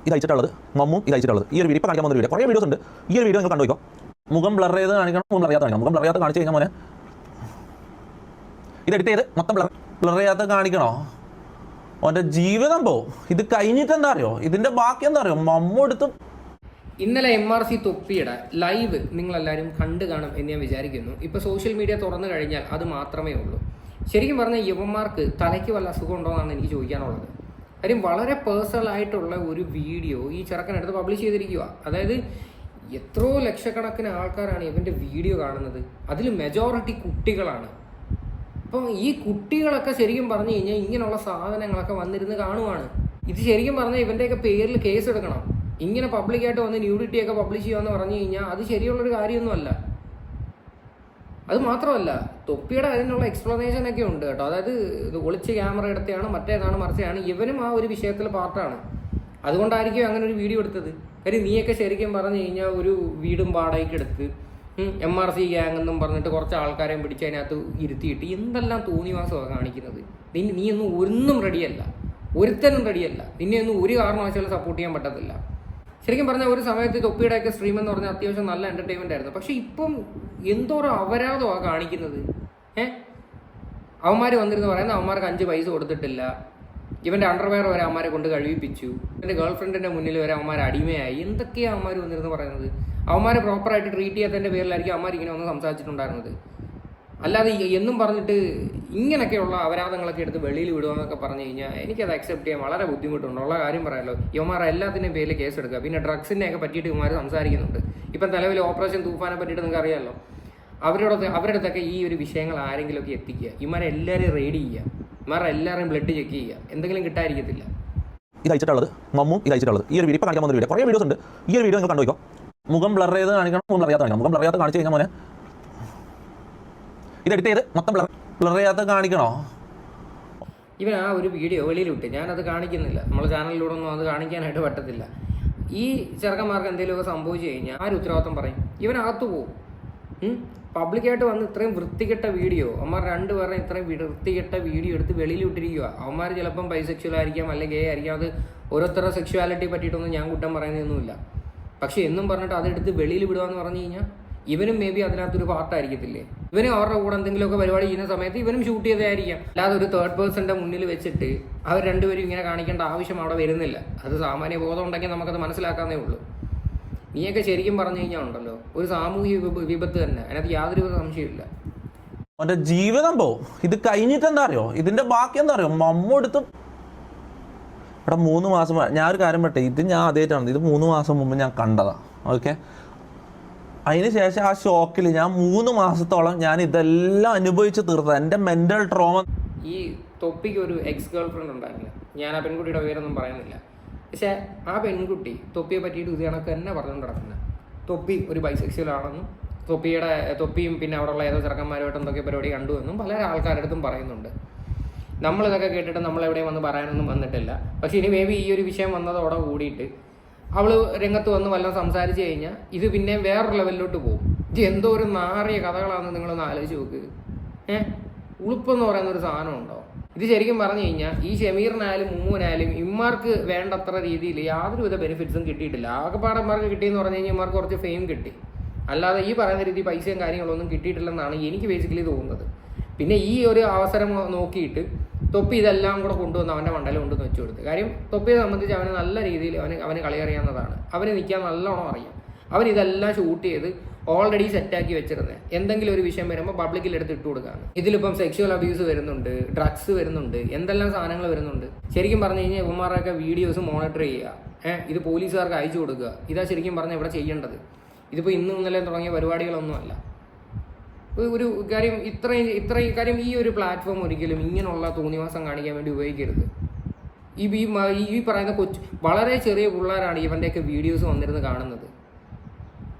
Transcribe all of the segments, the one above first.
ഇത് അയച്ചിട്ടുള്ളത് മമ്മും ഇത് അയച്ചിട്ടുള്ളത് ഈ ഒരു വീഡിയോ ഇപ്പോൾ കാണിക്കാൻ വന്ന വീഡിയോ കുറേ വീഡിയോസ് ഉണ്ട്. ഈ ഒരു വീഡിയോ നിങ്ങൾ കണ്ടുപോയിക്കോ. മുഖം ബ്ലർ ചെയ്ത് കാണിക്കണം, മുഖം അറിയാത്ത കാണിക്കണം. മുഖം ബ്ലർ ചെയ്യാത്ത കാണിച്ചു കഴിഞ്ഞാൽ മോനെ ഇത് എഡിറ്റ് ചെയ്ത് മൊത്തം ബ്ലർ ചെയ്യാത്ത കാണിക്കണോ? അവൻ്റെ ജീവിതം പോവും. ഇത് കഴിഞ്ഞിട്ട് എന്താ അറിയോ, ഇതിൻ്റെ ബാക്കി എന്താ അറിയോ, മമ്മു എടുത്ത് ഇന്നലെ MRC തൊപ്പിയുടെ ലൈവ് നിങ്ങളെല്ലാവരും കണ്ടു കാണും എന്ന് ഞാൻ വിചാരിക്കുന്നു. ഇപ്പോൾ സോഷ്യൽ മീഡിയ തുറന്നു കഴിഞ്ഞാൽ അത് മാത്രമേ ഉള്ളൂ. ശരിക്കും പറഞ്ഞാൽ യുവന്മാർക്ക് തലയ്ക്ക് വല്ല അസുഖം ഉണ്ടോ എന്നാണ് എനിക്ക് ചോദിക്കാനുള്ളത്. കാര്യം വളരെ പേഴ്സണൽ ആയിട്ടുള്ള ഒരു വീഡിയോ ഈ ചെറുക്കനടുത്ത് പബ്ലിഷ് ചെയ്തിരിക്കുക. അതായത് എത്രയോ ലക്ഷക്കണക്കിന് ആൾക്കാരാണ് ഇവൻ്റെ വീഡിയോ കാണുന്നത്. അതിൽ മെജോറിറ്റി കുട്ടികളാണ്. അപ്പം ഈ കുട്ടികളൊക്കെ ശരിക്കും പറഞ്ഞു കഴിഞ്ഞാൽ ഇങ്ങനെയുള്ള സാധനങ്ങളൊക്കെ വന്നിരുന്ന് കാണുവാണ്. ഇത് ശരിക്കും പറഞ്ഞാൽ ഇവൻ്റെയൊക്കെ പേരിൽ കേസ് എടുക്കണം. ഇങ്ങനെ പബ്ലിക്കായിട്ട് വന്ന് ന്യൂഡിറ്റിയൊക്കെ പബ്ലിഷ് ചെയ്യുമെന്ന് പറഞ്ഞു കഴിഞ്ഞാൽ അത് ശരിയുള്ളൊരു കാര്യമൊന്നുമല്ല. അത് മാത്രമല്ല, തൊപ്പിയുടെ അതിനുള്ള എക്സ്പ്ലനേഷൻ ഒക്കെ ഉണ്ട് കേട്ടോ. അതായത് ഇത് ഒളിച്ച് ക്യാമറ എടുത്തതാണ്, മറ്റേതാണ്, മറിച്ചാണ്. ഇവനും ആ ഒരു വിഷയത്തിൽ പാർട്ടാണ്. അതുകൊണ്ടായിരിക്കും അങ്ങനെ ഒരു വീഡിയോ എടുത്തത്. കാര്യം നീയൊക്കെ ശരിക്കും പറഞ്ഞു കഴിഞ്ഞാൽ ഒരു വീടും വാടകയ്ക്ക് എടുത്ത് MRC ഗ്യാങ് എന്നും പറഞ്ഞിട്ട് കുറച്ച് ആൾക്കാരെയും പിടിച്ച് അതിനകത്ത് ഇരുത്തിയിട്ട് എന്തെല്ലാം തോന്നിവാസമാണ് കാണിക്കുന്നത്. നീയൊന്നും ഒന്നും റെഡിയല്ല, ഒരുത്തനും റെഡിയല്ല. നിന്നെയൊന്നും ഒരു കാരണവശാലും സപ്പോർട്ട് ചെയ്യാൻ പറ്റത്തില്ല. ശരിക്കും പറഞ്ഞാൽ ഒരു സമയത്ത് തൊപ്പിയുടെയൊക്കെ സ്ട്രീം എന്ന് പറഞ്ഞാൽ അത്യാവശ്യം നല്ല എൻ്റർടൈൻമെൻ്റ് ആയിരുന്നു. പക്ഷേ ഇപ്പം എന്തോരം അപരാധമാണ് കാണിക്കുന്നത്. അവന്മാർ വന്നിരുന്ന് പറയുന്നത് അവന്മാർക്ക് 5 പൈസ കൊടുത്തിട്ടില്ല, ഇവൻ്റെ അണ്ടർവെയർ വരെ അവന്മാരെ കൊണ്ട് കഴിവിപ്പിച്ചു, ഇവൻ്റെ ഗേൾ ഫ്രണ്ടിൻ്റെ മുന്നിൽ വരെ അവന്മാർ അടിമയായി. എന്തൊക്കെയാണ് അവന്മാർ വന്നിരുന്ന് പറയുന്നത്? അവന്മാരെ പ്രോപ്പറായിട്ട് ട്രീറ്റ് ചെയ്യാത്തതിൻ്റെ പേരിലായിരിക്കും അവന്മാർ ഇങ്ങനെ ഒന്ന് സംസാരിച്ചിട്ടുണ്ടായിരുന്നത്. അല്ലാതെ എന്നും പറഞ്ഞിട്ട് ഇങ്ങനെയൊക്കെയുള്ള അപരാധങ്ങളൊക്കെ എടുത്ത് വെളിയിൽ വിടുകയെന്നൊക്കെ പറഞ്ഞു കഴിഞ്ഞാൽ എനിക്കത് അക്സെപ്റ്റ് ചെയ്യാൻ വളരെ ബുദ്ധിമുട്ടുണ്ട്. ഉള്ള കാര്യം പറയാമല്ലോ, ഇവന്മാർ എല്ലാത്തിൻ്റെയും പേരിൽ കേസ് എടുക്കുക. പിന്നെ ഡ്രഗ്സിനെയൊക്കെ പറ്റിയിട്ട് ഇവന്മാർ സംസാരിക്കുന്നുണ്ട്. ഇപ്പം നിലവിൽ ഓപ്പറേഷൻ തൂഫാനെ പറ്റിയിട്ട് നിങ്ങൾക്ക് അറിയാമല്ലോ. അവരുടെ അടുത്തൊക്കെ ഈ ഒരു വിഷയങ്ങൾ ആരെങ്കിലുമൊക്കെ എത്തിക്കുക, ഇവന്മാരെ എല്ലാവരെയും റെയ്ഡ് ചെയ്യുക, ഇവന്മാരെ എല്ലാവരെയും ബ്ലഡ് ചെക്ക് ചെയ്യുക, എന്തെങ്കിലും കിട്ടാതിരിക്കത്തില്ല. ഇത് അയച്ചിട്ടുള്ളത് മമ്മും ഇത് അയച്ചിട്ടുള്ളത് ഈ ഒരു വീഡിയോ ഇപ്പോൾ കാണിക്കാൻ വന്ന വീഡിയോ കുറേ വീഡിയോസ് ഉണ്ട്. ഈ ഒരു വീഡിയോ നിങ്ങൾ കണ്ടുപോയിക്കോ. മുഖം ബ്ലർ ചെയ്ത് കാണിക്കണം, മുഖം അറിയാത്ത കാണിക്കണം. മുഖം ബ്ലർ ചെയ്യാത്ത കാണിച്ചു കഴിഞ്ഞാൽ മോനെ ഇത് എഡിറ്റ് ചെയ്ത് മൊത്തം ബ്ലർ ചെയ്യാത്ത കാണിക്കണോ? ഇവൻ ആ ഒരു വീഡിയോ വെളിയിലിട്ട് ഞാനത് കാണിക്കുന്നില്ല. നമ്മൾ ചാനലിലൂടെ ഒന്നും അത് കാണിക്കാനായിട്ട് പറ്റത്തില്ല. ഈ ചെറുക്കന്മാർക്ക് എന്തെങ്കിലുമൊക്കെ സംഭവിച്ചു കഴിഞ്ഞാൽ ആര് ഉത്തരവാദിത്വം പറയും? ഇവനകത്ത് പോവും. പബ്ലിക്കായിട്ട് വന്ന് ഇത്രയും വൃത്തികെട്ട വീഡിയോ, അവന്മാർ രണ്ടുപേരുടെ ഇത്രയും വൃത്തികെട്ട വീഡിയോ എടുത്ത് വെളിയിൽ വിട്ടിരിക്കുക. അവന്മാർ ചിലപ്പം ബൈസെക്ഷൽ ആയിരിക്കാം, അല്ലെങ്കിൽ ഗേ ആയിരിക്കാം. അത് ഓരോരുത്തരുടെ സെക്ഷുവാലിറ്റി പറ്റിയിട്ടൊന്നും ഞാൻ കുറ്റം പറയുന്നതൊന്നുമില്ല. പക്ഷെ എന്നും പറഞ്ഞിട്ട് അതെടുത്ത് വെളിയിൽ വിടുക എന്ന് പറഞ്ഞു കഴിഞ്ഞാൽ ഇവനും മേ ബി അതിനകത്തൊരു പാർട്ടായിരിക്കത്തില്ലേ? ഇവനും അവരുടെ കൂടെ എന്തെങ്കിലുമൊക്കെ പരിപാടി ചെയ്യുന്ന സമയത്ത് ഇവനും ഷൂട്ട് ചെയ്തതായിരിക്കാം. അല്ലാതെ ഒരു തേർഡ് പേഴ്സന്റെ മുന്നിൽ വെച്ചിട്ട് അവർ രണ്ടുപേരും ഇങ്ങനെ കാണിക്കേണ്ട ആവശ്യം അവിടെ വരുന്നില്ല. അത് സാമാന്യ ബോധം ഉണ്ടെങ്കിൽ നമുക്കത് മനസ്സിലാക്കാന്നേ ഉള്ളൂ. നീയൊക്കെ ശരിക്കും പറഞ്ഞു കഴിഞ്ഞാൽ ഉണ്ടല്ലോ ഒരു സാമൂഹിക വിപത്ത് തന്നെ, അതിനകത്ത് യാതൊരു സംശയമില്ല. അവൻ്റെ ജീവിതം പോവും. ഇത് കഴിഞ്ഞിട്ട് എന്താ അറിയോ, ഇതിൻ്റെ ബാക്കി എന്താ അറിയോ, മമ്മു എടുത്ത് ഇവിടെ 3 മാസം ഞാൻ ഒരു കാര്യം പറ്റേ, ഇത് ഞാൻ ആദ്യമായിട്ടാണ്, ഇത് 3 മാസം മുമ്പ് ഞാൻ കണ്ടതാണ്. ഓക്കെ, അതിന് ശേഷം ആ ഷോക്കിൽ ഞാൻ 3 മാസത്തോളം ഞാൻ ഇതെല്ലാം അനുഭവിച്ച് തീർത്തത്. എൻ്റെ മെൻ്റൽ ട്രോമ. ഈ തൊപ്പിക്ക് ഒരു എക്സ് ഗേൾ ഫ്രണ്ട് ഉണ്ടായിരുന്നു. ഞാൻ ആ പെൺകുട്ടിയുടെ പേരൊന്നും പറയുന്നില്ല. പക്ഷേ ആ പെൺകുട്ടി തൊപ്പിയെ പറ്റിയിട്ട് ഇത് കണക്ക് തന്നെ പറഞ്ഞുകൊണ്ട് നടക്കുന്നത്. തൊപ്പി ഒരു ബൈസെക്സ്വൽ ആണെന്നും തൊപ്പിയും പിന്നെ അവിടെയുള്ള ഏതോ ചെറുക്കന്മാരുമായിട്ട് എന്തൊക്കെ പരിപാടി കണ്ടു എന്നും പല ആൾക്കാരുടെ അടുത്തും പറയുന്നുണ്ട്. നമ്മളിതൊക്കെ കേട്ടിട്ട് നമ്മളെവിടെയും വന്ന് പറയാനൊന്നും വന്നിട്ടില്ല. പക്ഷേ ഇനി മേ ബി ഈ ഒരു വിഷയം വന്നതോടെ കൂടിയിട്ട് അവൾ രംഗത്ത് വന്ന് വല്ലതും സംസാരിച്ച് കഴിഞ്ഞാൽ ഇത് പിന്നെ വേറൊരു ലെവലിലോട്ട് പോകും. ഇത് എന്തോ ഒരു നാറിയ കഥകളാണെന്ന് നിങ്ങളൊന്ന് ആലോചിച്ച് നോക്ക്. ഉളുപ്പെന്ന് പറയുന്ന ഒരു സാധനം ഉണ്ടോ? ഇത് ശരിക്കും പറഞ്ഞു കഴിഞ്ഞാൽ ഈ ഷമീറിനായാലും മുമ്മുവിനായാലും ഇമ്മാർക്ക് വേണ്ടത്ര രീതിയിൽ യാതൊരുവിധ ബെനിഫിറ്റ്സും കിട്ടിയിട്ടില്ല. ആകെപ്പാടന്മാർക്ക് കിട്ടിയെന്ന് പറഞ്ഞു കഴിഞ്ഞാൽ ഇമ്മാർക്ക് കുറച്ച് ഫെയിം കിട്ടി. അല്ലാതെ ഈ പറയുന്ന രീതി പൈസയും കാര്യങ്ങളൊന്നും കിട്ടിയിട്ടില്ലെന്നാണ് എനിക്ക് ബേസിക്കലി തോന്നുന്നത്. പിന്നെ ഈ ഒരു അവസരം നോക്കിയിട്ട് തൊപ്പി ഇതെല്ലാം കൂടെ കൊണ്ടുവന്ന് അവൻ്റെ മണ്ടയിൽ കൊണ്ടുവന്ന് വെച്ചു കൊടുത്ത്. കാര്യം തൊപ്പിയെ സംബന്ധിച്ച് അവന് നല്ല രീതിയിൽ അവന് കളി അറിയാവുന്നതാണ്. അവന് നിൽക്കാൻ നല്ലോണം അറിയാം. അവൻ ഇതെല്ലാം ഷൂട്ട് ചെയ്ത് ഓൾറെഡി സെറ്റാക്കി വെച്ചിരുന്നത്. എന്തെങ്കിലും ഒരു വിഷയം വരുമ്പോൾ പബ്ലിക്കിൽ എടുത്ത് ഇട്ട് കൊടുക്കുകയാണ്. ഇതിലിപ്പം സെക്ഷുവൽ അബ്യൂസ് വരുന്നുണ്ട്, ഡ്രഗ്സ് വരുന്നുണ്ട്, എന്തെല്ലാം സാധനങ്ങൾ വരുന്നുണ്ട്. ശരിക്കും പറഞ്ഞു കഴിഞ്ഞാൽ ഇവന്മാരുടെയൊക്കെ വീഡിയോസ് മോണിറ്റർ ചെയ്യുക, ഇത് പോലീസുകാർക്ക് അയച്ചു കൊടുക്കുക. ഇതാ ശരിക്കും പറഞ്ഞാൽ ഇവിടെ ചെയ്യേണ്ടത്. ഇതിപ്പോൾ ഇന്നും ഇന്നലെ തുടങ്ങിയ പരിപാടികളൊന്നുമല്ല. ഒരു കാര്യം ഇത്രയും കാര്യം ഈ ഒരു പ്ലാറ്റ്ഫോം ഒരിക്കലും ഇങ്ങനെയുള്ള തോന്നിവാസം കാണിക്കാൻ വേണ്ടി ഉപയോഗിക്കരുത്. ഈ പറയുന്ന വളരെ ചെറിയ പിള്ളേരാണ് ഇവൻ്റെയൊക്കെ വീഡിയോസ് വന്നിരുന്ന് കാണുന്നത്.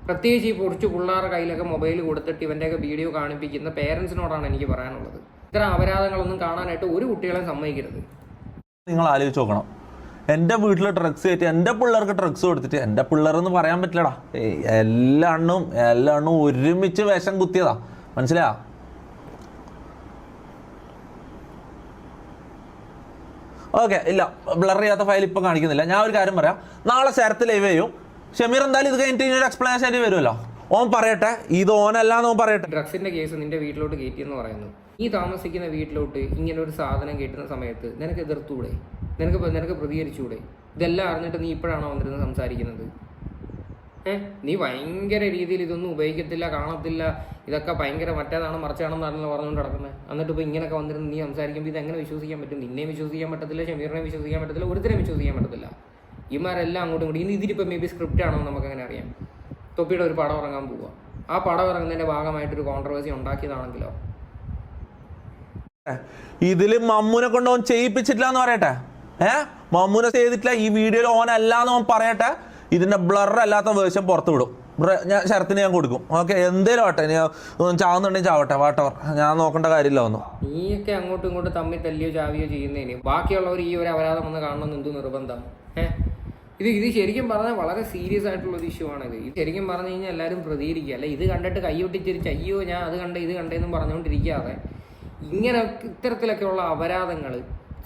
പ്രത്യേകിച്ച് ഈ കുറച്ച് പിള്ളേരുടെ കയ്യിലൊക്കെ മൊബൈൽ കൊടുത്തിട്ട് ഇവൻ്റെയൊക്കെ വീഡിയോ കാണിപ്പിക്കുന്ന പേരൻസിനോടാണ് എനിക്ക് പറയാനുള്ളത്. ഇത്തരം അപരാധങ്ങളൊന്നും കാണാനായിട്ട് ഒരു കുട്ടികളെയും സമ്മതിക്കരുത്. നിങ്ങൾ ആലോചിച്ച് നോക്കണം, എൻ്റെ വീട്ടിൽ ഡ്രഗ്സ് കയറ്റി എൻ്റെ പിള്ളേർക്ക് ഡ്രഗ്സ് കൊടുത്തിട്ട്, എൻ്റെ പിള്ളേരെന്ന് പറയാൻ പറ്റില്ലടാ, എല്ലാ എണ്ണവും ഒരുമിച്ച് വിഷം കുത്തിയതാ. മനസ്സിലാ? ഓക്കെ, ഇല്ല, ബ്ലർ ചെയ്യാത്ത ഫയൽ ഇപ്പം കാണിക്കുന്നില്ല. ഞാൻ ഒരു കാര്യം പറയാം, നാളെ ശരത്ത് ലൈവ് ചെയ്യും. ഷമീർ എന്തായാലും ഇത് കഴിഞ്ഞിട്ട് ഒരു എക്സ്പ്ലനേഷൻ ആയിട്ട് വരുമല്ലോ, ഓൻ പറയട്ടെ, ഇത് ഓനല്ലാന്ന് ഓൻ പറയട്ടെ. ഡ്രഗ്സിന്റെ കേസ് നിന്റെ വീട്ടിലോട്ട് കയറ്റിയെന്ന് പറയുന്നു. നീ താമസിക്കുന്ന വീട്ടിലോട്ട് ഇങ്ങനെ ഒരു സാധനം കയറ്റുന്ന സമയത്ത് നിനക്ക് എതിർത്തൂടെ? നിനക്ക് പ്രതികരിച്ചൂടെ? ഇതെല്ലാം അറിഞ്ഞിട്ട് നീ ഇപ്പോഴാണോ വന്നിരുന്ന് സംസാരിക്കുന്നത്? നീ ഭയങ്കര രീതിയിൽ ഇതൊന്നും ഉപയോഗിക്കത്തില്ല, കാണത്തില്ല, ഇതൊക്കെ ഭയങ്കര മറ്റേതാണ് മറിച്ചാണെന്നാണല്ലോ പറഞ്ഞുകൊണ്ട് നടക്കുന്നത്. എന്നിട്ട് ഇപ്പോൾ ഇങ്ങനെയൊക്കെ വന്നിരുന്ന് നീ സംസാരിക്കുമ്പോൾ ഇതെങ്ങനെ വിശ്വസിക്കാൻ പറ്റും? നിന്നെയും വിശ്വസിക്കാൻ പറ്റത്തില്ല, ഷമീറിനെയും വിശ്വസിക്കാൻ പറ്റത്തില്ല, ഒരുത്തരെയും വിശ്വസിക്കാൻ പറ്റത്തില്ല. ഇമാരെല്ലാം അങ്ങോട്ടും കൂടി ഇതിലിപ്പോൾ മേ ബി സ്ക്രിപ്റ്റ് ആണോ നമുക്കങ്ങനെ അറിയാം. തൊപ്പിയുടെ ഒരു പടം ഇറങ്ങാൻ പോവുക, ആ പടം ഇറങ്ങുന്നതിൻ്റെ ഭാഗമായിട്ടൊരു കോൺട്രവേഴ്സി ഉണ്ടാക്കിയതാണെങ്കിലോ? ഇതില് മമ്മൂനെ കൊണ്ട് ഓൻ ചെയ്യിപ്പിച്ചിട്ടില്ല എന്ന് പറയട്ടെ. മമ്മൂനെ ചെയ്തിട്ടില്ല, ഈ വീഡിയോയിൽ ഓനല്ലാന്ന് ഓൻ പറയട്ടെ. ഇതിന്റെ ബ്ലർ അല്ലാത്ത വേർഷൻ പുറത്ത് വിടും. ഞാൻ ശരത്തിന് ഞാൻ കൊടുക്കും. ഓക്കെ, എന്തേലും ആവട്ടെ, ചാവുന്നുണ്ടെങ്കിൽ ചാവട്ടെ, വാട്ടവർ, ഞാൻ നോക്കേണ്ട കാര്യമില്ല ഒന്നും. നീയൊക്കെ അങ്ങോട്ടും ഇങ്ങോട്ടും തമ്മിൽ തല്ലിയോ ചാവിയോ ചെയ്യുന്നതിന് ബാക്കിയുള്ളവർ ഈ ഒരു അപരാധം വന്ന് കാണണമെന്ന് എന്ത് നിർബന്ധം? ഇത് ശരിക്കും പറഞ്ഞാൽ വളരെ സീരിയസ് ആയിട്ടുള്ള ഒരു ഇഷ്യൂ ആണ്. ഇത് ശരിക്കും പറഞ്ഞു കഴിഞ്ഞാൽ എല്ലാവരും പ്രതികരിക്കുക, അല്ല ഇത് കണ്ടിട്ട് കൈയൊട്ടിച്ചിരിച്ച് അയ്യോ ഞാൻ അത് കണ്ടേ ഇത് കണ്ടേന്നും പറഞ്ഞുകൊണ്ടിരിക്കാതെ ഇങ്ങനെ ഇത്തരത്തിലൊക്കെയുള്ള അപരാധങ്ങൾ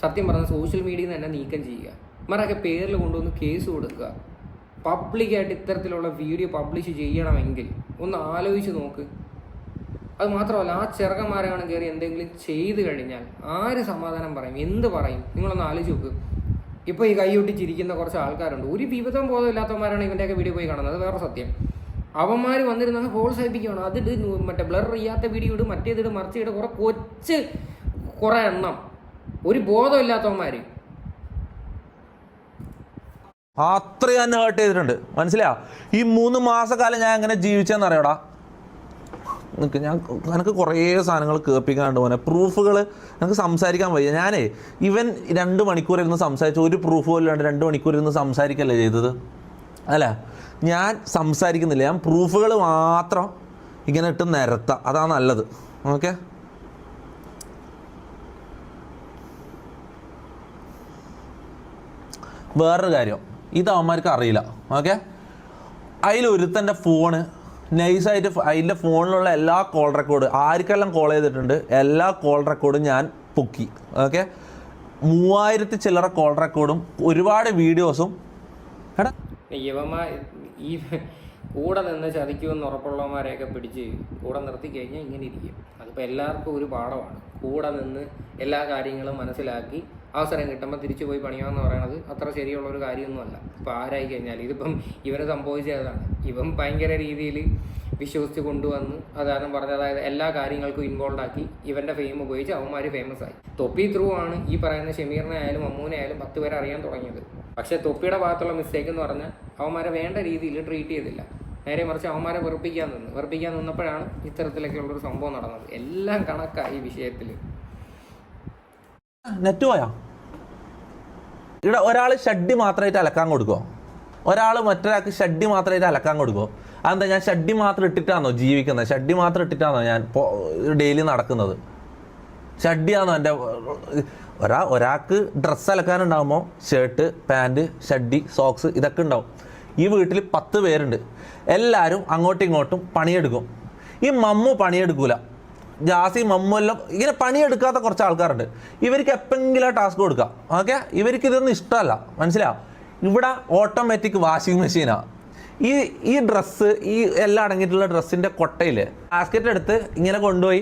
സത്യം പറഞ്ഞാൽ സോഷ്യൽ മീഡിയയിൽ നിന്ന് തന്നെ നീക്കം ചെയ്യുക. ഇവരൊക്കെ പേരിൽ കൊണ്ടുവന്ന് കേസ് കൊടുക്കുക. പബ്ലിക്കായിട്ട് ഇത്തരത്തിലുള്ള വീഡിയോ പബ്ലിഷ് ചെയ്യണമെങ്കിൽ ഒന്ന് ആലോചിച്ച് നോക്ക്. അത് മാത്രമല്ല, ആ ചെറുക്കന്മാരാണ് കയറി എന്തെങ്കിലും ചെയ്ത് കഴിഞ്ഞാൽ ആര് സമാധാനം പറയും, എന്ത് പറയും? നിങ്ങളൊന്ന് ആലോചിച്ച് നോക്ക്. ഇപ്പോൾ ഈ കൈയൊട്ടിച്ചിരിക്കുന്ന കുറച്ച് ആൾക്കാരുണ്ട്, ഒരു വിവിധം ബോധമില്ലാത്തവന്മാരാണ് ഇവൻ്റെയൊക്കെ വീഡിയോ പോയി കാണുന്നത്. അത് വേറെ സത്യം. അവന്മാർ വന്നിരുന്നത് പ്രോത്സാഹിപ്പിക്കുകയാണ്. അതിട്ട് മറ്റേ ബ്ലർ ചെയ്യാത്ത വീഡിയോ ഇടും, മറ്റേതിട് മറിച്ചിട്ട് കുറേ എണ്ണം, ഒരു ബോധമില്ലാത്തവന്മാർ അത്രയും തന്നെ ഹേർട്ട് ചെയ്തിട്ടുണ്ട്. മനസ്സിലാ? ഈ 3 മാസക്കാലം ഞാൻ എങ്ങനെ ജീവിച്ചെന്നറിയടാ. എനിക്ക് കുറേ സാധനങ്ങൾ കേൾപ്പിക്കാണ്ട് പോനെ, പ്രൂഫുകൾ എനിക്ക് സംസാരിക്കാൻ വയ്യ. ഞാനേ ഇവൻ 2 മണിക്കൂർ ഇരുന്ന് സംസാരിച്ചു, ഒരു പ്രൂഫ് പോലും ഇല്ലാണ്ട് 2 മണിക്കൂർ ഇരുന്ന് സംസാരിക്കല്ലേ ചെയ്തത്. അല്ല, ഞാൻ സംസാരിക്കുന്നില്ല, ഞാൻ പ്രൂഫുകൾ മാത്രം ഇങ്ങനെ ഇട്ട് നിരത്താം, അതാണ് നല്ലത്. ഓക്കെ, വേറൊരു കാര്യം, ഇത് അവന്മാർക്ക് അറിയില്ല. ഓക്കെ, അതിലൊരുത്തൻ്റെ ഫോണ് നൈസായിട്ട് അതിൻ്റെ ഫോണിലുള്ള എല്ലാ കോൾ റെക്കോർഡ് ആർക്കെല്ലാം കോൾ ചെയ്തിട്ടുണ്ട് എല്ലാ കോൾ റെക്കോർഡും ഞാൻ പൊക്കി. ഓക്കെ, 3000 ചില്ലറ കോൾ റെക്കോർഡും ഒരുപാട് വീഡിയോസും. എടാ ഈ കൂടെ നിന്ന് ചതിക്കുമെന്ന് ഉറപ്പുള്ളവന്മാരെയൊക്കെ പിടിച്ച് കൂടെ നിർത്തി കഴിഞ്ഞാൽ ഇങ്ങനെ ഇരിക്കും. അതിപ്പോൾ എല്ലാവർക്കും ഒരു പാഠമാണ്. കൂടെ നിന്ന് എല്ലാ കാര്യങ്ങളും മനസ്സിലാക്കി അവസരം കിട്ടുമ്പോൾ തിരിച്ചു പോയി പണിയാമെന്ന് പറയണത് അത്ര ശരിയുള്ളൊരു കാര്യമൊന്നുമല്ല. ഇപ്പോൾ ആരായി കഴിഞ്ഞാൽ ഇതിപ്പം ഇവന് സംഭവിച്ചതാണ്. ഇവൻ ഭയങ്കര രീതിയിൽ വിശ്വസിച്ച് കൊണ്ടുവന്ന് അതാണ് പറഞ്ഞത്, അതായത് എല്ലാ കാര്യങ്ങൾക്കും ഇൻവോൾവ് ആക്കി ഇവൻ്റെ ഫെയിം ഉപയോഗിച്ച് അവന്മാർ ഫേമസ് ആയി. തൊപ്പി ത്രൂ ആണ് ഈ പറയുന്ന ഷമീറിനെ ആയാലും അമ്മൂനെ ആയാലും 10 പേരെ അറിയാൻ തുടങ്ങിയത്. പക്ഷേ തൊപ്പിയുടെ ഭാഗത്തുള്ള മിസ്റ്റേക്ക് എന്ന് പറഞ്ഞാൽ അവന്മാരെ വേണ്ട രീതിയിൽ ട്രീറ്റ് ചെയ്തില്ല. നേരെ മറിച്ച് അവന്മാരെ വെറുപ്പിക്കാൻ നിന്നപ്പോഴാണ് ഇത്തരത്തിലൊക്കെയുള്ളൊരു സംഭവം നടന്നത്. എല്ലാം കണക്കായി ഈ വിഷയത്തിൽ. നെറ്റ് പോയാ ഇവിടെ ഒരാൾ ഷഡ്ഡി മാത്രമായിട്ട് അലക്കാൻ കൊടുക്കുമോ? ഒരാൾ മറ്റൊരാൾക്ക് ഷഡ്ഡി മാത്രമായിട്ട് അലക്കാൻ കൊടുക്കുമോ? അതെന്താ, ഞാൻ ഷഡ്ഡി മാത്രം ഇട്ടിട്ടാണോ ജീവിക്കുന്നത്? ഷഡ്ഡി മാത്രം ഇട്ടിട്ടാണോ ഞാൻ ഡെയിലി നടക്കുന്നത്? ഷഡ്ഡിയാണോ എൻ്റെ? ഒരാൾക്ക് ഡ്രസ്സ് അലക്കാനുണ്ടാകുമ്പോൾ ഷർട്ട്, പാൻറ്റ്, ഷഡ്ഡി, സോക്സ് ഇതൊക്കെ ഉണ്ടാവും. ഈ വീട്ടിൽ 10 പേരുണ്ട്, എല്ലാവരും അങ്ങോട്ടും ഇങ്ങോട്ടും പണിയെടുക്കും. ഈ മമ്മു പണിയെടുക്കൂല, ജാസി മമ്മു എല്ലാം ഇങ്ങനെ പണിയെടുക്കാത്ത കുറച്ച് ആൾക്കാരുണ്ട്. ഇവർക്ക് എപ്പോഴെങ്കിലും ടാസ്ക് കൊടുക്കാം. ഓക്കെ, ഇവർക്ക് ഇതൊന്നും ഇഷ്ടമല്ല. മനസ്സിലാവും? ഇവിടെ ഓട്ടോമാറ്റിക് വാഷിംഗ് മെഷീനാണ്. ഈ ഡ്രസ്സ്, ഈ എല്ലാം അടങ്ങിയിട്ടുള്ള ഡ്രസ്സിൻ്റെ കൊട്ടയിൽ ബാസ്ക്കറ്റ് എടുത്ത് ഇങ്ങനെ കൊണ്ടുപോയി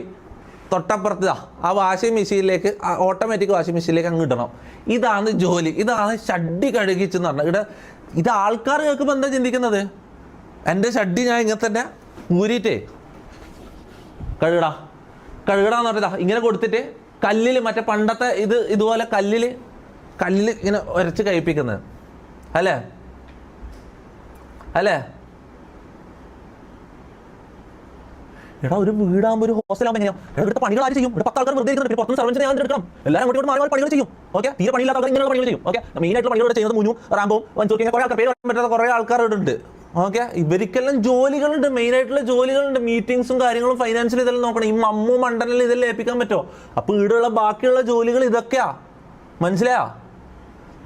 തൊട്ടപ്പുറത്ത് ആ വാഷിംഗ് മെഷീനിലേക്ക്, ഓട്ടോമാറ്റിക് വാഷിംഗ് മെഷീനിലേക്ക് അങ്ങ് ഇടണം. ഇതാണ് ജോലി. ഇതാണ് ഷഡ്ഡി കഴുകിച്ചെന്ന് പറഞ്ഞാൽ. ഇത് ആൾക്കാർ കേൾക്കുമ്പോൾ എന്താ ചിന്തിക്കുന്നത്? എൻ്റെ ഷഡ്ഡി ഞാൻ ഇങ്ങനെ തന്നെ ഊരിയിട്ടേ കഴുകടാന്ന് പറഞ്ഞതാ ഇങ്ങനെ കൊടുത്തിട്ട് കല്ലിൽ, മറ്റേ പണ്ടത്തെ ഇതുപോലെ കല്ലിൽ ഇങ്ങനെ ഉരച്ച് കഴിപ്പിക്കുന്നത് അല്ലേ? എടാ, ഒരു വീടാകുമ്പോൾ ഒരു ഹോസ്റ്റലാകുമ്പോൾ എങ്ങനെയാണ്? ഇവിടുത്തെ പണികൾ ആര് ചെയ്യും? ഇവിടെ 10 ആൾക്കാർ വെറുതെ ഇരിക്കുന്നുണ്ട്, 10 സർവൻസിനെ ഞാൻ എടുക്കണം. എല്ലാവരും അങ്ങോട്ട് മാറി പണികൾ ചെയ്യും. ഓക്കെ, തീരെ പണിയില്ലാത്ത ആൾക്കാർ ഇങ്ങനെയുള്ള പണികൾ ചെയ്യും. ഓക്കെ, മെയിനായിട്ടുള്ള പണികൾ ചെയ്യുന്നത് മുന്നു, റാമ്പോ, വൻചോക്കി, കുറേ ആൾക്കാർ പേര് പറ്റാത്ത കുറേ ആൾക്കാരുണ്ട്. ഓക്കെ, ഇവർക്കെല്ലാം ജോലികളുണ്ട്, മെയിനായിട്ടുള്ള ജോലികളുണ്ട്, മീറ്റിംഗ്സും കാര്യങ്ങളും ഫൈനാൻഷ്യൽ ഇതെല്ലാം നോക്കണം. ഈ മമ്മു മണ്ടനിൽ ഇതെല്ലാം ഏൽപ്പിക്കാൻ പറ്റുമോ? അപ്പോൾ ഇവിടെയുള്ള ബാക്കിയുള്ള ജോലികൾ ഇതൊക്കെയാ. മനസ്സിലായാ?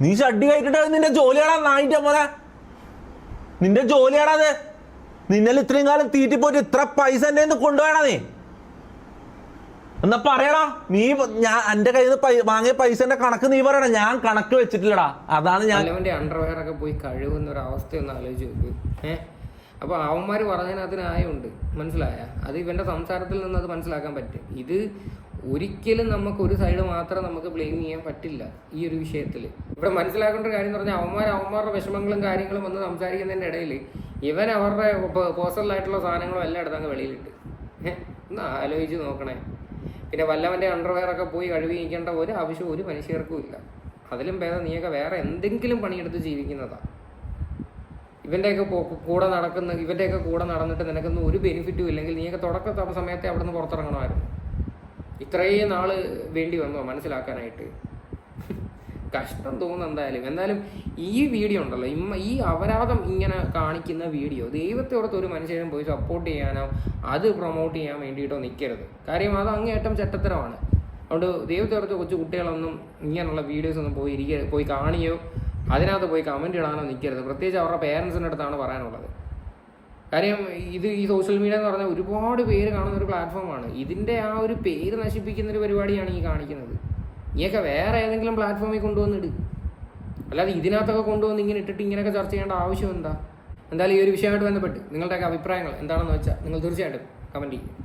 നീ ഷഡ്ഡി കഴിച്ചിട്ട് നിന്റെ ജോലിയാടാ നായിൻ്റെ പോലെ, നിന്റെ ജോലിയാടാ അത്. നിന്നൽ ഇത്രയും കാലം തീറ്റിപ്പോയിട്ട് ഇത്ര പൈസ എൻ്റെ നിന്ന് കൊണ്ടുപോയടാ നീ. എന്നാ പറയടാ, നീ ഞാൻ എന്റെ കയ്യിൽ നിന്ന് വാങ്ങിയ പൈസന്റെ കണക്ക് നീ പറയടാ. ഞാൻ കണക്ക് വെച്ചിട്ടില്ലടാ. അതാണ് ഞാൻ അവന്റെ അണ്ടർവെയർ ഒക്കെ പോയി കഴുകുന്ന ഒരു അവസ്ഥയൊന്ന് ആലോചിച്ച് നോക്ക്. അപ്പോൾ അവന്മാർ പറഞ്ഞതിനകത്ത് ന്യായമുണ്ട്, മനസ്സിലായ? അത് ഇവന്റെ സംസാരത്തിൽ നിന്ന് അത് മനസ്സിലാക്കാൻ പറ്റും. ഇത് ഒരിക്കലും നമുക്ക് ഒരു സൈഡ് മാത്രം നമുക്ക് ബ്ലെയിം ചെയ്യാൻ പറ്റില്ല ഈ ഒരു വിഷയത്തിൽ. ഇവിടെ മനസ്സിലാക്കേണ്ട ഒരു കാര്യം എന്ന് പറഞ്ഞാൽ അവന്മാരുടെ വിഷമങ്ങളും കാര്യങ്ങളും വന്ന് സംസാരിക്കുന്നതിൻ്റെ ഇടയിൽ ഇവൻ അവരുടെ പേഴ്സണലായിട്ടുള്ള സാധനങ്ങളും എല്ലാം എടുത്തങ്ങ് വെളിയിലിട്ട് ഒന്ന് ആലോചിച്ച് നോക്കണേ. പിന്നെ വല്ലവൻ്റെ അണ്ടർവെയർ ഒക്കെ പോയി കഴുകി നീക്കേണ്ട ഒരു ആവശ്യവും ഒരു മനുഷ്യർക്കും ഇല്ല. അതിലും ഭേദം നീയൊക്കെ വേറെ എന്തെങ്കിലും പണിയെടുത്ത് ജീവിക്കുന്നതാണ്. ഇവൻ്റെയൊക്കെ കൂടെ നടന്നിട്ട് നിനക്കൊന്നും ഒരു ബെനിഫിറ്റും ഇല്ലെങ്കിൽ നീയൊക്കെ തുടക്ക സമയത്തെ അവിടെ നിന്ന് പുറത്തിറങ്ങണമായിരുന്നു. ഇത്രയും നാള് വേണ്ടി വന്നോ മനസ്സിലാക്കാനായിട്ട്? കഷ്ടം തോന്നുന്നു. എന്തായാലും ഈ വീഡിയോ ഉണ്ടല്ലോ, ഈ അപരാധം ഇങ്ങനെ കാണിക്കുന്ന വീഡിയോ ദൈവത്തെ ഓർത്ത് ഒരു മനുഷ്യനും പോയി സപ്പോർട്ട് ചെയ്യാനോ അത് പ്രൊമോട്ട് ചെയ്യാൻ വേണ്ടിയിട്ടോ നിൽക്കരുത്. കാര്യം അത് അങ്ങേയറ്റം ചട്ടത്തരമാണ്. അതുകൊണ്ട് ദൈവത്തെ ഓർത്ത് കൊച്ചു കുട്ടികളൊന്നും ഇങ്ങനെയുള്ള വീഡിയോസ് ഒന്നും പോയി കാണിയോ അതിനകത്ത് പോയി കമൻറ്റ് ഇടാനോ നിൽക്കരുത്. പ്രത്യേകിച്ച് അവരുടെ പേരൻസിൻ്റെ അടുത്താണ് പറയാനുള്ളത്. കാര്യം ഈ സോഷ്യൽ മീഡിയ എന്ന് പറഞ്ഞാൽ ഒരുപാട് പേര് കാണുന്ന ഒരു പ്ലാറ്റ്ഫോമാണ്. ഇതിൻ്റെ ആ ഒരു പേര് നശിപ്പിക്കുന്നൊരു പരിപാടിയാണ് ഈ കാണിക്കുന്നത്. നീയൊക്കെ വേറെ ഏതെങ്കിലും പ്ലാറ്റ്ഫോമിൽ കൊണ്ടുവന്നിട്, അല്ലാതെ ഇതിനകത്തൊക്കെ കൊണ്ടുവന്ന് ഇങ്ങനെ ഇട്ടിട്ട് ഇങ്ങനെയൊക്കെ ചർച്ച ചെയ്യേണ്ട ആവശ്യം എന്താ? എന്തായാലും ഈ ഒരു വിഷയമായിട്ട് ബന്ധപ്പെട്ട് നിങ്ങളുടെയൊക്കെ അഭിപ്രായങ്ങൾ എന്താണെന്ന് വെച്ചാൽ നിങ്ങൾ തീർച്ചയായിട്ടും കമൻറ്റ് ചെയ്യും.